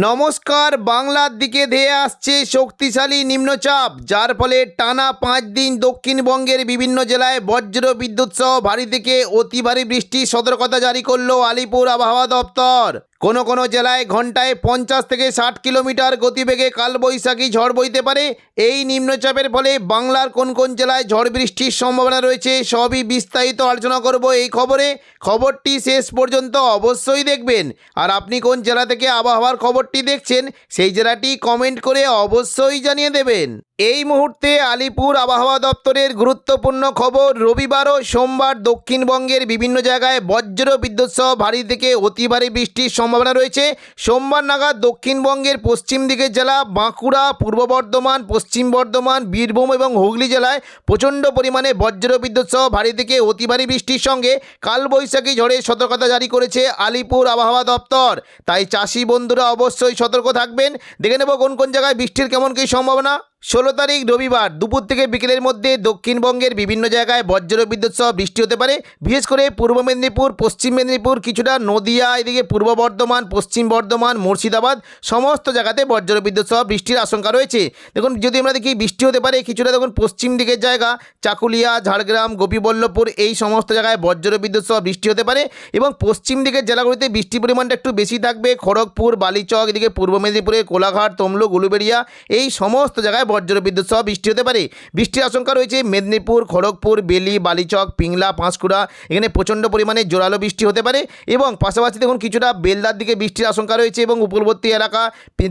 নমস্কার। বাংলার দিকে ধেয়ে আসছে শক্তিশালী নিম্নচাপ, যার ফলে টানা 5 দিন দক্ষিণবঙ্গের বিভিন্ন জেলায় বজ্র বিদ্যুৎ সহ ভারী থেকে অতি ভারী বৃষ্টির সতর্কতা জারি করলো আলিপুর আবহাওয়া দপ্তর। কোনো কোনো জেলায় ঘন্টায় 50 থেকে 60 কিলোমিটার গতিবেগে কালবৈশাখী ঝড় বইতে পারে। এই নিম্নচাপের ফলে বাংলার কোন কোন জেলায় ঝড় বৃষ্টির সম্ভাবনা রয়েছে সবই বিস্তারিত আলোচনা করব এই খবরে। খবরটি শেষ পর্যন্ত অবশ্যই দেখবেন। আর আপনি কোন জেলা থেকে আবহাওয়ার খবরটি দেখছেন সেই জেলাটি কমেন্ট করে অবশ্যই জানিয়ে দেবেন। এই মুহূর্তে আলিপুর আবহাওয়া দপ্তরের গুরুত্বপূর্ণ খবর। রবিবার ও সোমবার দক্ষিণবঙ্গের বিভিন্ন জায়গায় বজ্র বিদ্যুৎ সহ ভারী থেকে অতি ভারী বৃষ্টির সম্ভাবনা রয়েছে। সোমবার নাগাদ দক্ষিণবঙ্গের পশ্চিম দিকের জেলা বাঁকুড়া, পূর্ব বর্ধমান, পশ্চিম বর্ধমান, বীরভূম এবং হুগলি জেলায় প্রচণ্ড পরিমাণে বজ্র বিদ্যুৎ সহ ভারী থেকে অতি ভারী বৃষ্টির সঙ্গে কালবৈশাখী ঝড়ের সতর্কতা জারি করেছে আলিপুর আবহাওয়া দপ্তর। তাই চাষি বন্ধুরা অবশ্যই সতর্ক থাকবেন। দেখে নেব কোন কোন জায়গায় বৃষ্টির কেমন কী সম্ভাবনা। 16 তারিখ রবিবার দুপুর থেকে বিকেলের মধ্যে দক্ষিণবঙ্গের বিভিন্ন জায়গায় বজ্র বিদ্যুৎ সহ বৃষ্টি হতে পারে। বিশেষ করে পূর্ব মেদিনীপুর, পশ্চিম মেদিনীপুর, কিছুটা নদিয়া, এদিকে পূর্ব বর্ধমান, পশ্চিম বর্ধমান, মুর্শিদাবাদ সমস্ত জায়গাতে বজ্র বিদ্যুৎ সহ বৃষ্টির আশঙ্কা রয়েছে। দেখুন যদি আমরা দেখি বৃষ্টি হতে পারে কিছুটা, দেখুন পশ্চিম দিকের জায়গা চাকুলিয়া, ঝাড়গ্রাম, গোপীবল্লভপুর এই সমস্ত জায়গায় বজ্র বিদ্যুৎ সহ বৃষ্টি হতে পারে। এবং পশ্চিম দিকের জেলাগুলিতে বৃষ্টির পরিমাণটা একটু বেশি থাকবে। খড়গপুর, বালিচক, এদিকে পূর্ব মেদিনীপুরের কোলাঘাট, তমলুক, উলুবেড়িয়া এই সমস্ত জায়গায় বজ্র বিদ্যুৎ সহ বৃষ্টি হতে পারে। বৃষ্টির আশঙ্কা রয়েছে মেদিনীপুর, খড়গপুর, বেলি, বালিচক, পিংলা, পাঁশকুড়া এখানে প্রচণ্ড পরিমাণে জোরালো বৃষ্টি হতে পারে। এবং পাশাপাশি দেখুন কিছুটা বেলদার দিকে বৃষ্টির আশঙ্কা রয়েছে। এবং উপকূলবর্তী এলাকা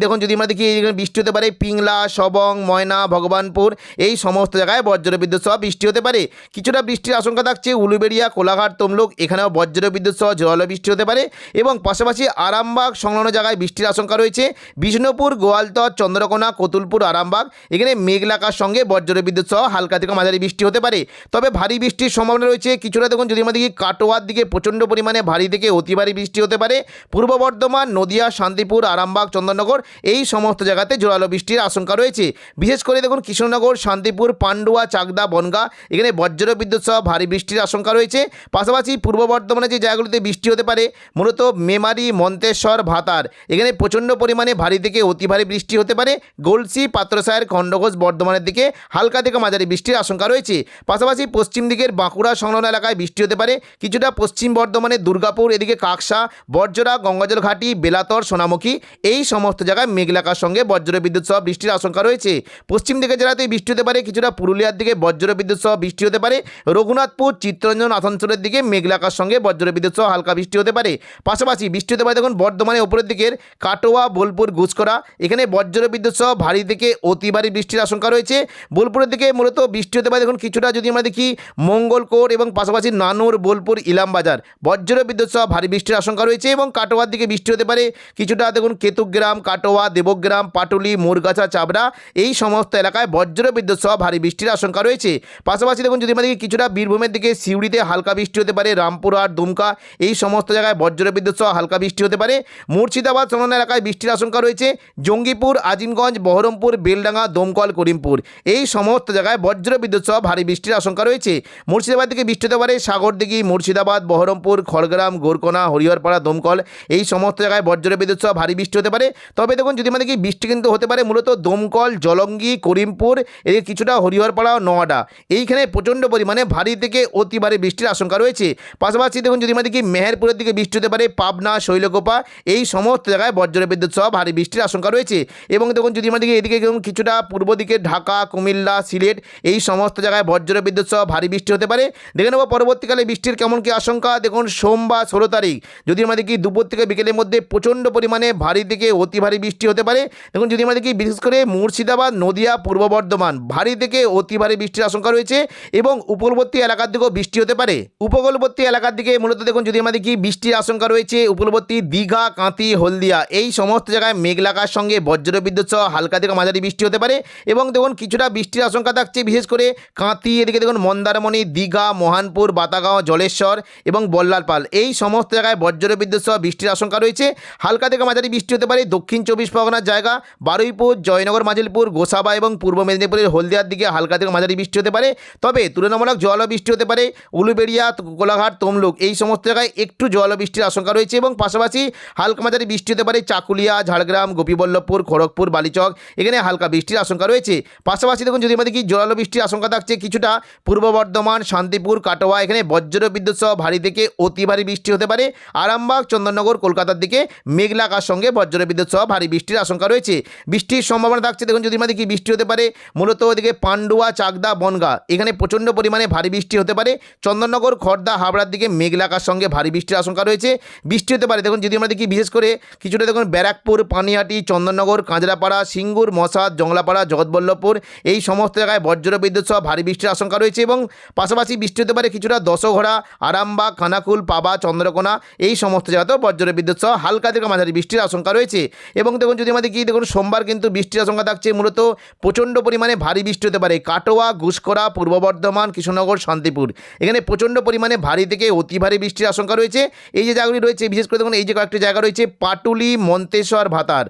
দেখুন যদি আমরা দেখি এখানে বৃষ্টি হতে পারে পিংলা, সবং, ময়না, ভগবানপুর এই সমস্ত জায়গায় বজ্র বিদ্যুৎ সহ বৃষ্টি হতে পারে। কিছুটা বৃষ্টির আশঙ্কা থাকছে উলুবেড়িয়া, কোলাঘাট, তমলুক এখানেও বজ্র বিদ্যুৎ সহ জোরালো বৃষ্টি হতে পারে। এবং পাশাপাশি আরামবাগ সংলগ্ন জায়গায় বৃষ্টির আশঙ্কা রয়েছে। বিষ্ণুপুর, গোয়ালতর, চন্দ্রকোনা, কতুলপুর, আরামবাগ এখানে মেঘলাকার সঙ্গে বজ্র বিদ্যুৎ সহ হালকা থেকে মাঝারি বৃষ্টি হতে পারে। তবে ভারী বৃষ্টির সম্ভাবনা রয়েছে কিছুটা। দেখুন যদি আমরা দেখি কাটোয়ার দিকে প্রচণ্ড পরিমাণে ভারী থেকে অতি ভারী বৃষ্টি হতে পারে। পূর্ব বর্ধমান, নদিয়া, শান্তিপুর, আরামবাগ, চন্দননগর এই সমস্ত জায়গাতে জোরালো বৃষ্টির আশঙ্কা রয়েছে। বিশেষ করে দেখুন কৃষ্ণনগর, শান্তিপুর, পান্ডুয়া, চাকদা, বনগাঁ এখানে বজ্র বিদ্যুৎ সহ ভারী বৃষ্টির আশঙ্কা রয়েছে। পাশাপাশি পূর্ব বর্ধমানে যে জায়গাগুলিতে বৃষ্টি হতে পারে মূলত মেমারি, মন্তেশ্বর, ভাতার এখানে প্রচণ্ড পরিমাণে ভারী থেকে অতি ভারী বৃষ্টি হতে পারে। গলসি, পাত্রসায়ের, খণ্ডঘোষ, বর্ধমানের দিকে হালকা থেকে মাঝারি বৃষ্টির আশঙ্কা রয়েছে। পাশাপাশি পশ্চিম দিকের বাঁকুড়া সংলগ্ন এলাকায় বৃষ্টি হতে পারে। কিছুটা পশ্চিম বর্ধমানের দুর্গাপুর, এদিকে কাকসা, বর্জরা, গঙ্গাজল ঘাটি, বেলাতর, সোনামুখী এই সমস্ত জায়গায় মেঘলাকার সঙ্গে বজ্র বিদ্যুৎ সহ বৃষ্টির আশঙ্কা রয়েছে। পশ্চিম দিকে জেলাতে বৃষ্টি হতে পারে। কিছুটা পুরুলিয়ার দিকে বজ্র বিদ্যুৎ সহ বৃষ্টি হতে পারে। রঘুনাথপুর, চিত্তরঞ্জন, আসানসোলের দিকে মেঘলাকার সঙ্গে বজ্র বিদ্যুৎ সহ হালকা বৃষ্টি হতে পারে। পাশাপাশি বৃষ্টি হতে পারে দেখুন বর্ধমানের উপরের দিকের কাটোয়া, বোলপুর, গুসকরা এখানে বজ্র বিদ্যুৎ সহ ভারী থেকে অতি ভারী বৃষ্টির আশঙ্কা রয়েছে। বোলপুরের দিকে মূলত বৃষ্টি হতে পারে দেখুন কিছুটা যদি আমরা দেখি মঙ্গলকোট এবং পাশাপাশি নানুর, বোলপুর, ইলামবাজার বজ্র বিদ্যুৎ সহ ভারী বৃষ্টির আশঙ্কা রয়েছে। এবং কাটোয়ার দিকে বৃষ্টি হতে পারে কিছুটা দেখুন কেতুগ্রাম, কাটোয়া, দেবগ্রাম, পাটুলি, মুরগাছা, চাবড়া এই সমস্ত এলাকায় বজ্র বিদ্যুৎ সহ ভারী বৃষ্টির আশঙ্কা রয়েছে। পাশাপাশি দেখুন যদি আমরা দেখি কিছুটা বীরভূমের দিকে সিউড়িতে হালকা বৃষ্টি হতে পারে। রামপুরহাট, দুমকা এই সমস্ত জায়গায় বজ্র বিদ্যুৎ সহ হালকা বৃষ্টি হতে পারে। মুর্শিদাবাদ সংলগ্ন এলাকায় বৃষ্টির আশঙ্কা রয়েছে। জঙ্গিপুর, আজিমগঞ্জ, বহরমপুর, বেলডাঙ্গা, দমকল, করিমপুর এই সমস্ত জায়গায় বজ্র বিদ্যুৎ সহ ভারী বৃষ্টির আশঙ্কা রয়েছে। মুর্শিদাবাদ থেকে বৃষ্টি হতে পারে সাগরদিঘি, মুর্শিদাবাদ, বহরমপুর, খড়গ্রাম, গোরকোনা, হরিহরপাড়া, দমকল এই সমস্ত জায়গায় বজ্র বিদ্যুৎ সহ ভারী বৃষ্টি হতে পারে। তবে দেখুন যদি আমাদের কি বৃষ্টি কিন্তু হতে পারে মূলত দমকল, জলঙ্গি, করিমপুর এদিকে কিছুটা হরিহরপাড়া, নোয়াডা এইখানে প্রচণ্ড পরিমাণে ভারী থেকে অতি ভারী বৃষ্টির আশঙ্কা রয়েছে। পাশাপাশি দেখুন যদি আমাদের কি মেহেরপুরের দিকে বৃষ্টি হতে পারে পাবনা, শৈলকোপা এই সমস্ত জায়গায় বজ্র বিদ্যুৎ সহ ভারী বৃষ্টির আশঙ্কা রয়েছে। এবং দেখুন যদি আমাদের এদিকে কিছুটা পূর্ব দিকে ঢাকা, কুমিল্লা, সিলেট এই সমস্ত জায়গায় বজ্র বিদ্যুৎ সহ ভারী বৃষ্টি হতে পারে। দেখে নেব পরবর্তীকালে বৃষ্টির কেমন কি আশঙ্কা। দেখুন সোমবার 16 তারিখ যদি আমাদের কি দুপুর থেকে বিকেলের মধ্যে প্রচণ্ড পরিমাণে ভারী থেকে অতি ভারী বৃষ্টি হতে পারে। দেখুন যদি আমাদের কি বিশেষ করে মুর্শিদাবাদ, নদিয়া, পূর্ব বর্ধমান ভারী থেকে অতি ভারী বৃষ্টির আশঙ্কা রয়েছে। এবং উপকূলবর্তী এলাকার দিকেও বৃষ্টি হতে পারে। উপকূলবর্তী এলাকার দিকে মূলত দেখুন যদি আমাদের কি বৃষ্টির আশঙ্কা রয়েছে উপকূলবর্তী দীঘা, কাঁথি, হলদিয়া এই সমস্ত জায়গায় মেঘলাকার সঙ্গে বজ্র বিদ্যুৎ সহ হালকা থেকে মাঝারি বৃষ্টি হতে পারে। পারে এবং দেখুন কিছুটা বৃষ্টির আশঙ্কা থাকছে বিশেষ করে কাঁথি, এদিকে দেখুন মন্দারমণি, দীঘা, মহানপুর, বাতাগাঁও, জলেশ্বর এবং বল্লালপাল এই সমস্ত জায়গায় বজ্রবিদ্যুৎ সহ বৃষ্টির আশঙ্কা রয়েছে। হালকা থেকে মাঝারি বৃষ্টি হতে পারে দক্ষিণ 24 পরগনার জায়গা বারুইপুর, জয়নগর, মাজিলপুর, গোসাবা এবং পূর্ব মেদিনীপুরের হলদিয়ার দিকে হালকা থেকে মাঝারি বৃষ্টি হতে পারে। তবে তুলনামূলক জল বৃষ্টি হতে পারে উলুবেড়িয়া, কোলাঘাট, তমলুক এই সমস্ত জায়গায় একটু জল বৃষ্টির আশঙ্কা রয়েছে এবং পাশাপাশি হালকা মাঝারি বৃষ্টি হতে পারে চাকুলিয়া, ঝাড়গ্রাম, গোপীবল্লভপুর, খড়গপুর, বালিচক এখানে হালকা বৃষ্টির আশঙ্কা রয়েছে। পাশাপাশি দেখুন যদি আমাদের কি জোরালো বৃষ্টির আশঙ্কা থাকছে কিছুটা পূর্ব বর্ধমান, শান্তিপুর, কাটোয়া এখানে বজ্রবিদ্যুৎ সহ ভারী থেকে অতি ভারী বৃষ্টি হতে পারে। আরামবাগ, চন্দননগর, কলকাতার দিকে মেঘলা আকাশ সঙ্গে বজ্রবিদ্যুৎ সহ ভারী বৃষ্টির আশঙ্কা রয়েছে। বৃষ্টির সম্ভাবনা থাকছে দেখুন যদি আমাদের কি বৃষ্টি হতে পারে মূলত ওদিকে পান্ডুয়া, চাকদা, বনগাঁ এখানে প্রচণ্ড পরিমাণে ভারী বৃষ্টি হতে পারে। চন্দননগর, খড়দা, হাবড়ার দিকে মেঘলা আকাশ সঙ্গে ভারী বৃষ্টির আশঙ্কা রয়েছে। বৃষ্টি হতে পারে দেখুন যদি আমরা দেখি বিশেষ করে কিছুটা দেখুন ব্যারাকপুর, পানিহাটি, চন্দননগর, কাঁচরাপাড়া, সিঙ্গুর, মশাদ, জংলাপাড়া, জগৎবল্লভপুর এই সমস্ত জায়গায় বজ্রবিদ্যুৎ সহ ভারী বৃষ্টির আশঙ্কা রয়েছে এবং পাশাপাশি বৃষ্টি হতে পারে কিছুটা দশঘোড়া, আরামবাগ, খানাকুল, পাবা, চন্দ্রকোনা এই সমস্ত জায়গাতেও বজ্রবিদ্যুৎ সহ হালকা থেকে মাঝারি বৃষ্টির আশঙ্কা রয়েছে। এবং দেখুন যদি আমাদের কি দেখুন সোমবার কিন্তু বৃষ্টির আশঙ্কা থাকছে মূলত প্রচণ্ড পরিমাণে ভারী বৃষ্টি হতে পারে কাটোয়া, ঘুষকরা, পূর্ব বর্ধমান, কৃষ্ণনগর, শান্তিপুর এখানে প্রচণ্ড পরিমাণে ভারী থেকে অতি ভারী বৃষ্টির আশঙ্কা রয়েছে। এই যে জায়গাগুলি রয়েছে বিশেষ করে দেখুন এই যে কয়েকটি জায়গা রয়েছে পাটুলি, মন্তেশ্বর, ভাতার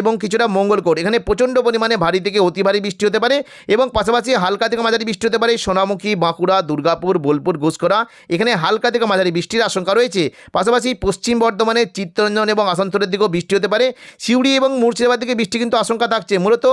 এবং কিছুটা মঙ্গলকোট এখানে প্রচণ্ড পরিমাণে ভারী থেকে অতি ভারী বৃষ্টি হতে পারে এবং পাশাপাশি হালকা থেকে মাঝারি বৃষ্টি হতে পারে সোনামুখী, বাঁকুড়া, দুর্গাপুর, বোলপুর, ঘুষকরা এখানে হালকা থেকে মাঝারি বৃষ্টির আশঙ্কা রয়েছে। পাশাপাশি পশ্চিম বর্ধমানের চিত্তরঞ্জন এবং আসানসোলের দিকেও বৃষ্টি হতে পারে। সিউড়ি এবং মুর্শিদাবাদ দিকে বৃষ্টি কিন্তু আশঙ্কা থাকছে মূলত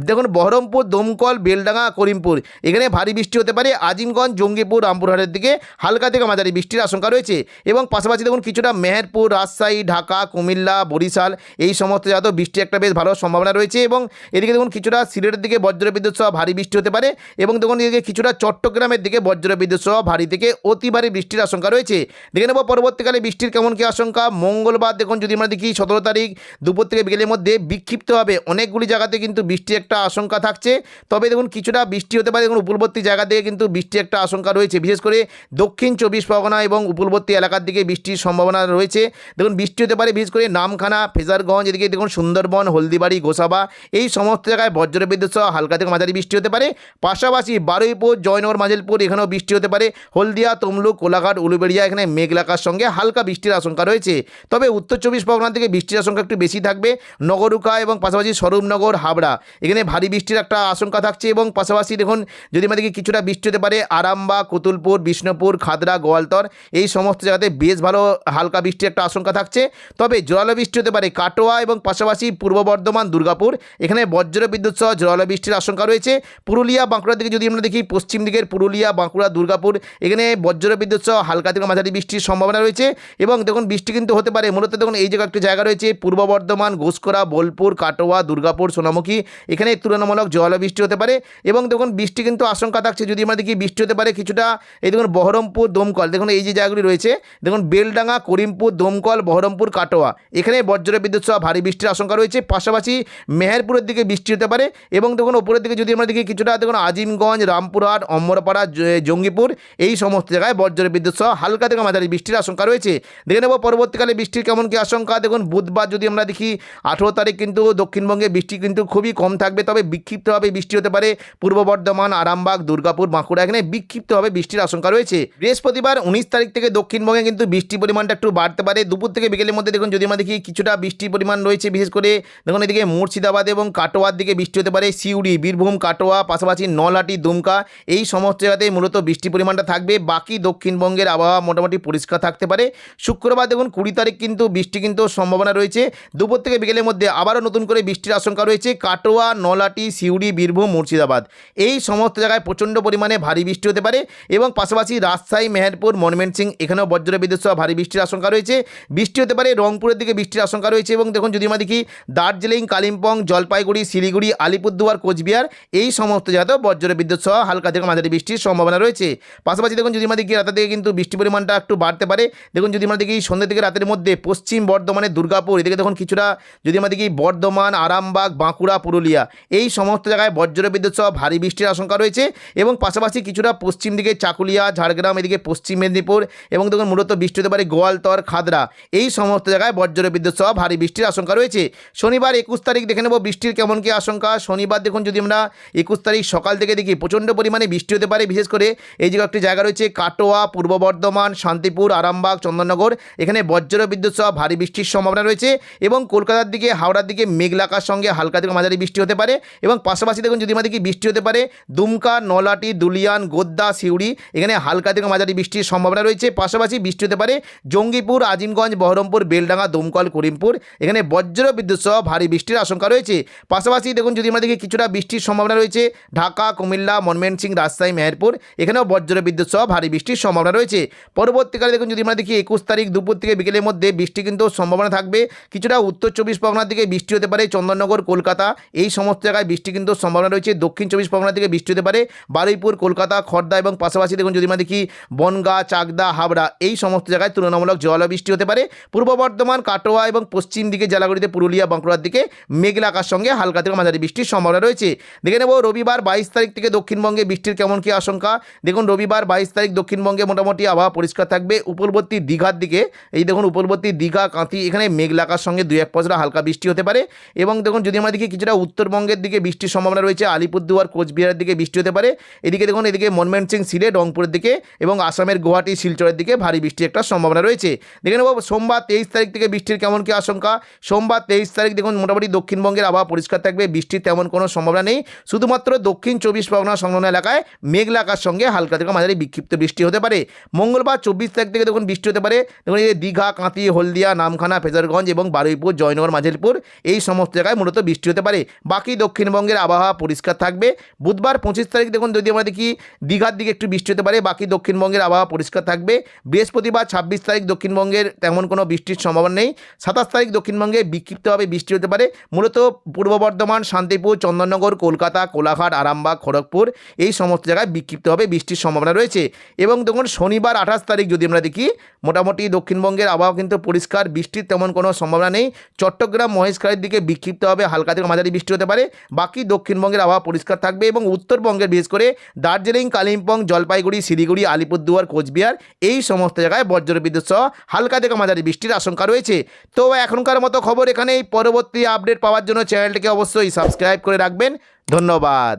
দেখুন বহরমপুর, দমকল, বেলডাঙ্গা, করিমপুর এখানে ভারী বৃষ্টি হতে পারে। আজিমগঞ্জ, জঙ্গিপুর, রামপুরহাটের দিকে হালকা থেকে মাঝারি বৃষ্টির আশঙ্কা রয়েছে এবং পাশাপাশি দেখুন কিছুটা মেহেরপুর, রাজশাহী, ঢাকা, কুমিল্লা, বরিশাল এই সমস্ত জায়গাতেও বৃষ্টি একটা বেশ ভালো সম্ভাবনা রয়েছে এবং এদিকে দেখুন কিছুটা সিলেটের দিকে বজ্রবিদ্যুৎ সহ ভারী বৃষ্টি হতে পারে এবং দেখুন এদিকে কিছুটা চট্টগ্রামের দিকে বজ্রবিদ্যুৎ সহ ভারী থেকে অতি ভারী বৃষ্টির আশঙ্কা রয়েছে। দেখে নেব পরবর্তীকালে বৃষ্টির কেমন কি আশঙ্কা। মঙ্গলবার দেখুন যদি আমরা দেখি 17 তারিখ দুপুর থেকে বিকেলের মধ্যে বিক্ষিপ্তভাবে অনেকগুলি জায়গাতে কিন্তু বৃষ্টির একটা আশঙ্কা থাকছে। তবে দেখুন কিছুটা বৃষ্টি হতে পারে দেখুন উপকূলবর্তী জায়গা থেকে কিন্তু বৃষ্টির একটা আশঙ্কা রয়েছে বিশেষ করে দক্ষিণ 24 পরগনা এবং উপকূলবর্তী এলাকার দিকে বৃষ্টির সম্ভাবনা রয়েছে। দেখুন বৃষ্টি হতে পারে বিশেষ করে নামখানা, ফেজারগঞ্জ এদিকে দেখুন সুন্দরবন, হলদিবাড়ি, গোসাবা এই সমস্ত জায়গায় বজ্রবিদ্যুৎ সহ হালকা থেকে মাঝারি বৃষ্টি হতে পারে। পাশাপাশি বারুইপুর, জয়নগর, মাজিলপুর এখানেও বৃষ্টি হতে পারে। হলদিয়া, তমলুক, কোলাঘাট, উলুবেড়িয়া এখানে মেঘলাকার সঙ্গে হালকা বৃষ্টির আশঙ্কা রয়েছে। তবে উত্তর 24 পরগনা থেকে বৃষ্টির আশঙ্কা একটু বেশি থাকবে। নগরুকা এবং পাশাপাশি স্বরূপনগর, হাবড়া এখানে ভারী বৃষ্টির একটা আশঙ্কা থাকছে এবং পাশাপাশি দেখুন যদি আমাদেরকে কিছুটা বৃষ্টি হতে পারে আরামবাগ, কতুলপুর, বিষ্ণুপুর, খাদরা, গোয়ালতর এই সমস্ত জায়গাতে বেশ ভালো হালকা বৃষ্টির একটা আশঙ্কা থাকছে। তবে জোরালো বৃষ্টি হতে পারে কাটোয়া এবং পাশাপাশি পূর্ব বর্ধমান, দুর্গাপুর এখানে বজ্রবিদ্যুৎ সহ জোরালো বৃষ্টির আশঙ্কা রয়েছে। পুরুলিয়া, বাঁকুড়ার দিকে যদি আমরা দেখি পশ্চিম দিকের পুরুলিয়া, বাঁকুড়া, দুর্গাপুর এখানে বজ্রবিদ্যুৎ সহ হালকা থেকে মাঝারি বৃষ্টির সম্ভাবনা রয়েছে এবং দেখুন বৃষ্টি কিন্তু হতে পারে মূলত দেখুন এই জায়গা একটি জায়গা রয়েছে পূর্ব বর্ধমান, ঘুষকরা, বোলপুর, কাটোয়া, দুর্গাপুর, সোনামুখী এখানে তুলনামূলক জোরালো বৃষ্টি হতে পারে এবং দেখুন বৃষ্টি কিন্তু আশঙ্কা থাকছে যদি আমরা দেখি বৃষ্টি হতে পারে কিছুটা এই দেখুন বহরমপুর, দমকল দেখুন এই যে জায়গাগুলি রয়েছে দেখুন বেলডাঙ্গা, করিমপুর, দমকল, বহরমপুর, কাটোয়া এখানে বজ্রবিদ্যুৎ সহ ভারী বৃষ্টির আশঙ্কা রয়েছে। পাশাপাশি মেহেরপুরের দিকে বৃষ্টি হতে পারে এবং দেখুন ওপরের দিকে যদি আমরা দেখি কিছুটা দেখুন আজিমগঞ্জ, রামপুরহাট, অম্বরপাড়া, জঙ্গিপুর এই সমস্ত জায়গায় বজ্রবিদ্যুৎ সহ হালকা থেকে মাঝারি বৃষ্টির আশঙ্কা রয়েছে। দেখে নেব পরবর্তীকালে বৃষ্টির কেমন কি আশঙ্কা। দেখুন বুধবার যদি আমরা দেখি 18 তারিখ কিন্তু দক্ষিণবঙ্গে বৃষ্টি কিন্তু খুবই কম থাকবে। তবে বিক্ষিপ্তভাবে বৃষ্টি হতে পারে পূর্ব বর্ধমান, আরামবাগ, দুর্গাপুর, বাঁকুড়া এখানে বিক্ষিপ্তভাবে বৃষ্টির আশঙ্কা রয়েছে। বৃহস্পতিবার 19 তারিখ থেকে দক্ষিণবঙ্গে কিন্তু বৃষ্টির পরিমাণটা একটু বাড়তে পারে দুপুর থেকে বিকেলের মধ্যে। দেখুন যদি আমরা দেখি কিছুটা বৃষ্টির পরিমাণ রয়েছে বিশেষ করে দেখুন এদিকে মুর্শিদাবাদ এবং কাটোয়ার দিকে বৃষ্টি হতে পারে। সিউড়ি, বীরভূম, কাটোয়া পাশাপাশি নলহাটি, দুমকা এই সমস্ত জায়গাতে মূলত বৃষ্টির পরিমাণটা থাকবে। বাকি দক্ষিণবঙ্গের আবহাওয়া মোটামুটি পরিষ্কার থাকতে পারে। শুক্রবার দেখুন 20 তারিখ কিন্তু বৃষ্টি কিন্তু সম্ভাবনা রয়েছে দুপুর থেকে বিকেলের মধ্যে আবারও নতুন করে বৃষ্টির আশঙ্কা রয়েছে কাটোয়া, নলহাটি, সিউড়ি, বীরভূম, মুর্শিদাবাদ এই সমস্ত জায়গায় প্রচণ্ড পরিমাণে ভারী বৃষ্টি হতে পারে এবং পাশাপাশি রাজশাহী, মেহেরপুর, ময়মনসিং এখানেও বজ্রবিদ্যুৎ সহ ভারী বৃষ্টির আশঙ্কা রয়েছে। বৃষ্টি হতে পারে রংপুরের দিকে বৃষ্টির আশঙ্কা রয়েছে এবং দেখুন যদি আমরা দেখি দার্জিলিং, কালিম্পং, জলপাইগুড়ি, শিলিগুড়ি, আলিপুরদুয়ার, কোচবিহার এই সমস্ত জায়গাতেও বজ্রবিদ্যুৎ সহ হালকা থেকে মাঝারি বৃষ্টির সম্ভাবনা রয়েছে। পাশাপাশি দেখুন যদি আমরা দেখি রাতের দিকে কিন্তু বৃষ্টির পরিমাণটা একটু বাড়তে পারে। দেখুন যদি আমরা দেখি সন্ধ্যা থেকে রাতের মধ্যে পশ্চিম বর্ধমানের দুর্গাপুর এদিকে দেখুন কিছুটা যদি আমরা দেখি বর্ধমান, আরামবাগ, বাঁকুড়া, পুরুলিয়া এই সমস্ত জায়গায় বজ্রবিদ্যুৎ সহ ভারী বৃষ্টির আশঙ্কা রয়েছে এবং পাশাপাশি কিছুটা পশ্চিম দিকে চাকুলিয়া, ঝাড়গ্রাম এদিকে পশ্চিম মেদিনীপুর এবং দেখুন মূলত বৃষ্টি হতে পারে গোয়ালতর, খাদরা এই সমস্ত জায়গায় বজ্রবিদ্যুৎ সহ ভারী বৃষ্টির আশঙ্কা রয়েছে। শনিবার 21 তারিখ দেখে নেব বৃষ্টির কেমন কি আশঙ্কা। আশঙ্কা শনিবার দেখুন যদি আমরা 21 তারিখ সকাল থেকে দেখি প্রচণ্ড পরিমাণে বৃষ্টি হতে পারে। বিশেষ করে এই যে একটি জায়গা রয়েছে কাটোয়া, পূর্ব বর্ধমান, শান্তিপুর, আরামবাগ, চন্দননগর, এখানে বজ্র বিদ্যুৎ সহ ভারী বৃষ্টির সম্ভাবনা রয়েছে। এবং কলকাতার দিকে, হাওড়ার দিকে মেঘলা আকাশ সঙ্গে হালকা থেকে মাঝারি বৃষ্টি হতে পারে। এবং পাশাপাশি দেখুন যদি আমাদের কি বৃষ্টি হতে পারে দুমকা, নলাটি, দুলিয়ান, গোদ্দা, সিউড়ি, এখানে হালকা থেকে মাঝারি বৃষ্টির সম্ভাবনা রয়েছে। পাশাপাশি বৃষ্টি হতে পারে জঙ্গিপুর, আজিমগঞ্জ, বহরমপুর, বেলডাঙ্গা, দমকল, করিমপুর, এখানে বজ্র বিদ্যুৎ সহ ভারী বৃষ্টির আশঙ্কা রয়েছে। পাশাপাশি দেখুন যদি আমরা দেখি কিছুটা বৃষ্টির সম্ভাবনা রয়েছে ঢাকা, কুমিল্লা, ময়মনসিংহ, রাজশাহী, মেহেরপুর, এখানেও বজ্র বিদ্যুৎ সহ ভারী বৃষ্টির সম্ভাবনা রয়েছে। পরবর্তীকালে দেখুন যদি আমরা দেখি 21 তারিখ দুপুর থেকে বিকেলের মধ্যে বৃষ্টি কিন্তু সম্ভাবনা থাকবে। কিছুটা উত্তর 24 পরগনার দিকে বৃষ্টি হতে পারে, চন্দননগর, কলকাতা, এই সমস্ত জায়গায় বৃষ্টি কিন্তু সম্ভাবনা রয়েছে। দক্ষিণ 24 পরগনা থেকে বৃষ্টি হতে পারে বারুইপুর, কলকাতা, খড়দা, এবং পাশাপাশি দেখুন যদি আমরা দেখি বনগাঁ, চাকদা, হাবড়া, এই সমস্ত জায়গায় তুলনামূলক জল বৃষ্টি হতে পারে। পূর্ব বর্ধমান, কাটোয়া এবং পশ্চিম দিকে জেলাগুলিতে পুরুলিয়া, বাঁকুড়ার দিকে মেঘলা আকাশ সঙ্গে হালকা থেকে মাঝারি বৃষ্টির সম্ভাবনা রয়েছে। দেখে নেব রবিবার 22 তারিখ থেকে দক্ষিণবঙ্গে বৃষ্টির কেমন কী আশঙ্কা। দেখুন রবিবার 22 তারিখ দক্ষিণবঙ্গে মোটামুটি আবহাওয়া পরিষ্কার থাকবে। উপরবর্তী দীঘার দিকে, এই দেখুন উপরবর্তী দীঘা, কাঁথি, এখানে মেঘলা আকাশ সঙ্গে 2-1 পশলা হালকা বৃষ্টি হতে পারে। এবং দেখুন যদি আমরা দেখি কিছুটা উত্তরবঙ্গের দিকে বৃষ্টির সম্ভাবনা রয়েছে, আলিপুরদুয়ার, কোচবিহারের দিকে বৃষ্টি হতে পারে। এদিকে দেখুন এদিকে ময়মনসিংহ, সিলেট, রংপুরের দিকে এবং আসামের গুয়াহাটি, শিলচরের দিকে ভারী বৃষ্টির একটা সম্ভাবনা রয়েছে। দেখে নেব সোমবার 23 তারিখ থেকে বৃষ্টির কেমন কী আশঙ্কা। সোমবার 23 তারিখ দেখুন মোটামুটি দক্ষিণবঙ্গের আবহাওয়া পরিষ্কার থাকবে, বৃষ্টির তেমন কোনো সম্ভাবনা নেই। শুধুমাত্র দক্ষিণ 24 পরগনা সংলগ্ন এলাকায় মেঘলা আকাশ সঙ্গে হালকা থেকে মাঝারি বিক্ষিপ্ত বৃষ্টি হতে পারে। মঙ্গলবার 24 তারিখ থেকে দেখুন বৃষ্টি হতে পারে। দেখুন এই দীঘা, কাঁথি, হলদিয়া, নামখানা, ফেজারগঞ্জ এবং বারুইপুর, জয়নগর, মাঝেরপুর, এই সমস্ত জায়গায় মূলত বৃষ্টি হতে পারে। বাকি দক্ষিণবঙ্গের আবহাওয়া পরিষ্কার থাকবে। বুধবার 25 তারিখ দেখুন যদি আমরা দেখি দীঘার দিকে একটু বৃষ্টি হতে পারে, বাকি দক্ষিণবঙ্গের আবহাওয়া পরিষ্কার থাকবে। বৃহস্পতিবার 26 তারিখ দক্ষিণবঙ্গের তেমন কোনো বৃষ্টির সম্ভাবনা নেই। 27 তারিখ দক্ষিণবঙ্গে বিক্ষিপ্তভাবে বৃষ্টি হতে পারে। মূলত পূর্ব বর্ধমান, শান্তিপুর, চন্দননগর, কলকাতা, কোলাঘাট, আরামবাগ, খড়গপুর, এই সমস্ত জায়গায় বিক্ষিপ্তভাবে বৃষ্টির সম্ভাবনা রয়েছে। এবং দেখুন শনিবার 28 তারিখ যদি আমরা দেখি মোটামুটি দক্ষিণবঙ্গের আবহাওয়া কিন্তু পরিষ্কার, বৃষ্টির তেমন কোনো সম্ভাবনা নেই। চট্টগ্রাম, মহেশখালীর দিকে বিক্ষিপ্তভাবে হালকা থেকে মাঝারি বৃষ্টি হতে পারে। বাকি দক্ষিণবঙ্গের আবহাওয়া পরিষ্কার থাকবে। এবং উত্তরবঙ্গের বিশেষ করে দার্জিলিং, কালিম্পং, জলপাইগুড়ি, শিলিগুড়ি, আলিপুরদুয়ার, কোচবিহার, এই সমস্ত জায়গায় বজ্রবিদ্যুৎ সহ হালকা থেকে মাঝারি বৃষ্টির আশঙ্কা রয়েছে। তো এখনকার মতো খবর এখানেই। পরবর্তী আপডেট পাওয়ার জন্য চ্যানেলটিকে অবশ্যই সাবস্ক্রাইব করে রাখবেন। ধন্যবাদ।